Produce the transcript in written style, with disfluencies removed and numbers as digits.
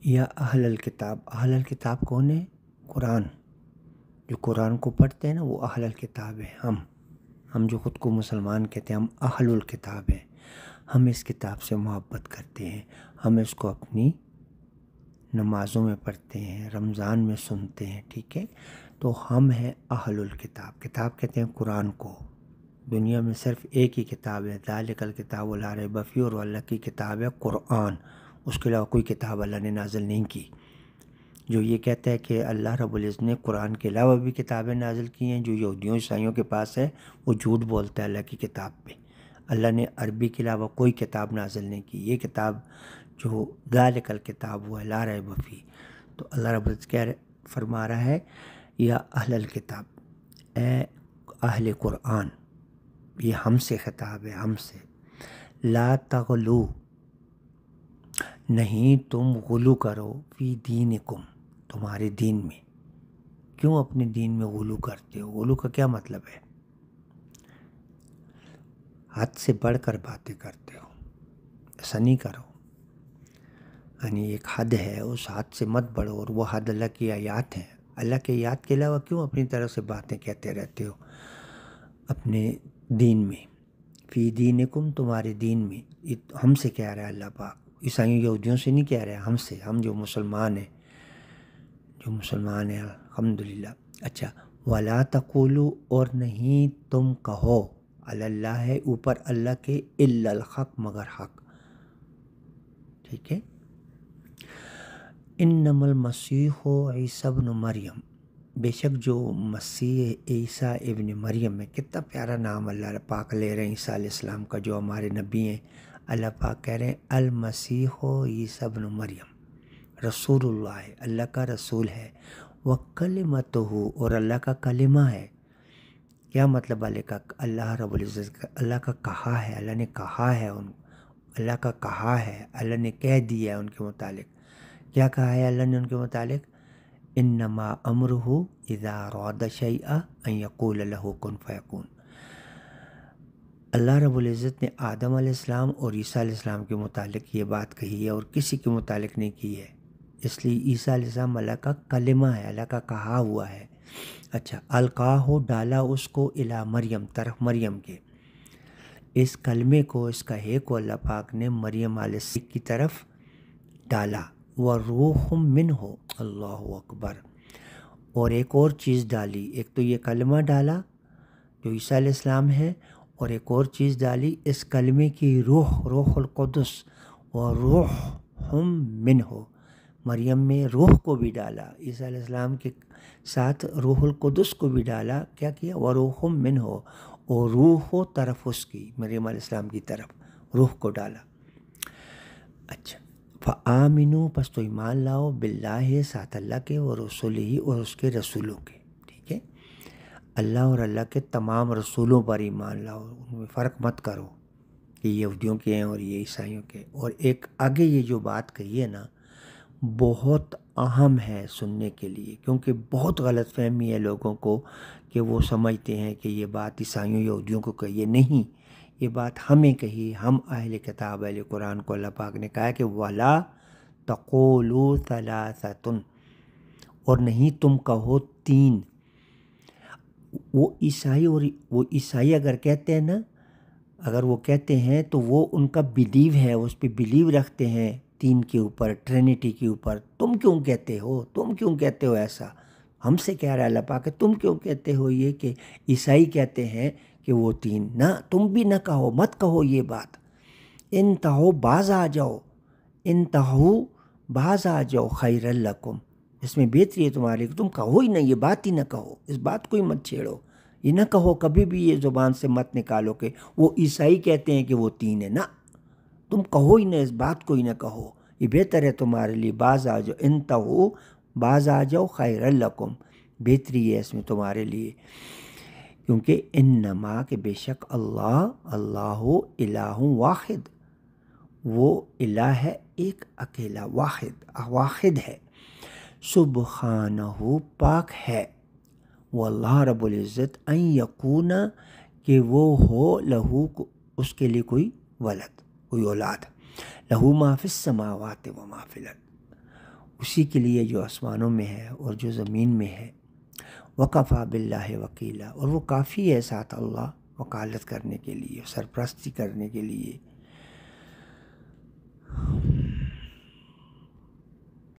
یا اہل الکتاب، اہل الکتاب کون ہے؟ قرآن، جو قرآن کو پڑھتے ہیں نا وہ اہل الکتاب ہیں۔ ہم جو خود کو مسلمان کہتے ہیں ہم اہل الکتاب ہیں، ہم اس کتاب سے محبت کرتے ہیں، ہم اس کو اپنی نمازوں میں پڑھتے ہیں، رمضان میں سنتے ہیں، ٹھیک ہے؟ تو ہم ہیں اہل الکتاب۔ کتاب کہتے ہیں قرآن کو۔ دنیا میں صرف ایک ہی کتاب ہے، ذالک الکتاب لا ریب فیہ، اور اللہ کی کتاب ہے قرآن، اس کے علاوہ کوئی کتاب اللہ نے نازل نہیں کی۔ جو یہ کہتا ہے کہ اللہ رب العزت نے قرآن کے علاوہ بھی کتابیں نازل کی ہیں، جو یہودیوں عیسائیوں کے پاس ہے، وہ جھوٹ بولتا ہے اللہ کی کتاب پہ۔ اللہ نے عربی کے علاوہ کوئی کتاب نازل نہیں کی۔ یہ کتاب جو ذالک الکتاب وہ ہے لا ریب فیہ۔ تو اللہ رب العزت کیا فرما رہا ہے؟ یا اہل الکتاب، اے اہل قرآن، یہ ہم سے خطاب ہے، ہم سے۔ لا تغلو، نہیں تم غلو کرو، فی دینکم، تمہارے دین میں۔ کیوں اپنے دین میں غلو کرتے ہو؟ غلو کا کیا مطلب ہے؟ حد سے بڑھ کر باتیں کرتے ہو، ایسا نہیں کرو۔ یعنی ایک حد ہے، اس حد سے مت بڑھو، اور وہ حد اللہ کی آیات ہیں۔ اللہ کی آیات کے علاوہ کیوں اپنی طرف سے باتیں کہتے رہتے ہو اپنے دین میں؟ فی دینکم، تمہارے دین میں۔ ہم سے کہہ رہا ہے اللہ پاک، عیسائیوں یہودیوں سے نہیں کہہ رہے، ہم سے، ہم جو مسلمان ہیں، الحمدللہ۔ اچھا، وَلَا تَقُولُوا، اور نہیں تم کہو، علی اللہ ہے اوپر اللہ کے، الا الحق، مگر حق، ٹھیک ہے؟ انما المسیح عیسی ابن مریم، بے شک جو مسیح عیسیٰ ابن مریم ہے۔ کتنا پیارا نام اللہ پاک لے رہے ہیں عیسیٰ علیہ السلام کا، جو ہمارے نبی ہیں۔ اللہ پاک کہہ رہے ہیں المسیح عیسیٰ ابن مریم، رسول اللہ ہے، اللہ کا رسول ہے، وکلمتہ، اور اللہ کا کلمہ ہے۔ کیا مطلب اللہ رب العزت کا اللہ کا کہا ہے، اللہ نے کہا ہے، اللہ کا کہا ہے، اللہ نے کہہ دیا ہے ان کے متعلق۔ کیا کہا ہے اللہ نے ان کے متعلق؟ انما امرہ اذا اراد شیئا ان یقول له کن فیکون۔ اللہ رب العزت نے آدم علیہ السلام اور عیسیٰ علیہ السلام کے متعلق یہ بات کہی ہے، اور کسی کے متعلق نہیں کی ہے۔ اس لیے عیسیٰ علیہ السلام اللہ کا کلمہ ہے، اللہ کا کہا ہوا ہے۔ اچھا، القاہ، ڈالا اس کو، الی مریم، طرف مریم کے۔ اس کلمے کو، اس کہے کو اللہ پاک نے مریم علیہ السلام کی طرف ڈالا۔ وروح منہ، اللہ اکبر، اور ایک اور چیز ڈالی۔ ایک تو یہ کلمہ ڈالا جو عیسیٰ علیہ السلام ہے، اور ایک اور چیز ڈالی اس کلمے کی روح، روح القدس، وروح منہ، مریم میں روح کو بھی ڈالا، عیسیٰ علیہ السلام کے ساتھ روح القدس کو بھی ڈالا۔ کیا کیا؟ وروح منہ، اور روح و طرف اس کی، مریم علیہ السلام کی طرف روح کو ڈالا۔ اچھا، فآمنوا، پس تو ایمان لاؤ، باللہ، ساتھ اللہ کے، اور رسولہ، اور اس کے رسولوں کے، ٹھیک ہے؟ اللہ اور اللہ کے تمام رسولوں پر ایمان لاؤ، ان میں فرق مت کرو کہ یہ یہودیوں کے ہیں اور یہ عیسائیوں کے۔ اور ایک آگے یہ جو بات کہی ہے نا، بہت اہم ہے سننے کے لیے، کیونکہ بہت غلط فہمی ہے لوگوں کو کہ وہ سمجھتے ہیں کہ یہ بات عیسائیوں یہودیوں کو کہی ہے۔ نہیں، یہ بات ہمیں کہی، ہم اہل کتاب اہل قرآن کو اللہ پاک نے کہا کہ وَلَا تَقُولُوا ثَلَاثَةٌ، اور نہیں تم کہو تین۔ وہ عیسائی اگر کہتے ہیں نا، اگر وہ کہتے ہیں تو وہ ان کا بلیو ہے، اس پہ بلیو رکھتے ہیں تین کے اوپر، ٹرینٹی کے اوپر۔ تم کیوں کہتے ہو، تم کیوں کہتے ہو ایسا؟ ہم سے کہہ رہا ہے اللہ پاک کہ تم کیوں کہتے ہو یہ کہ عیسائی کہتے ہیں کہ وہ تین؟ نہ، تم بھی نہ کہو، مت کہو یہ بات۔ انتہو، باز آ جاؤ، انتہو، باز آ جاؤ، خیر لکم، اس میں بہتری ہے تمہارے، تم کہو ہی نہ، یہ بات ہی نہ کہو، اس بات کو ہی مت چھیڑو، یہ نہ کہو، کبھی بھی یہ زبان سے مت نکالو کہ وہ عیسائی کہتے ہیں کہ وہ تین ہے، نہ، تم کہو ہی نہ، اس بات کو ہی نہ کہو، یہ بہتر ہے تمہارے لیے، باز آ جاؤ، انتہو، باز آ جاؤ، خیر لکم، بہتری ہے اس میں تمہارے لیے۔ کیونکہ انما، کہ بے شک اللہ الہ واحد، وہ الہ ہے ایک اکیلا، واحد ہے، سبحانہ، پاک ہے، وہ اللہ رب العزت، ان یکون، کہ وہ ہو، لہو، اس کے لیے کوئی ولد، کوئی اولاد، لہو ما فی السماوات و ما فی الارض، اسی کے لیے جو آسمانوں میں ہے اور جو زمین میں ہے۔ وکفیٰ باللہ وکیلا، اور وہ کافی ہے ساتھ اللہ وکالت کرنے کے لیے، سرپرستی کرنے کے لیے۔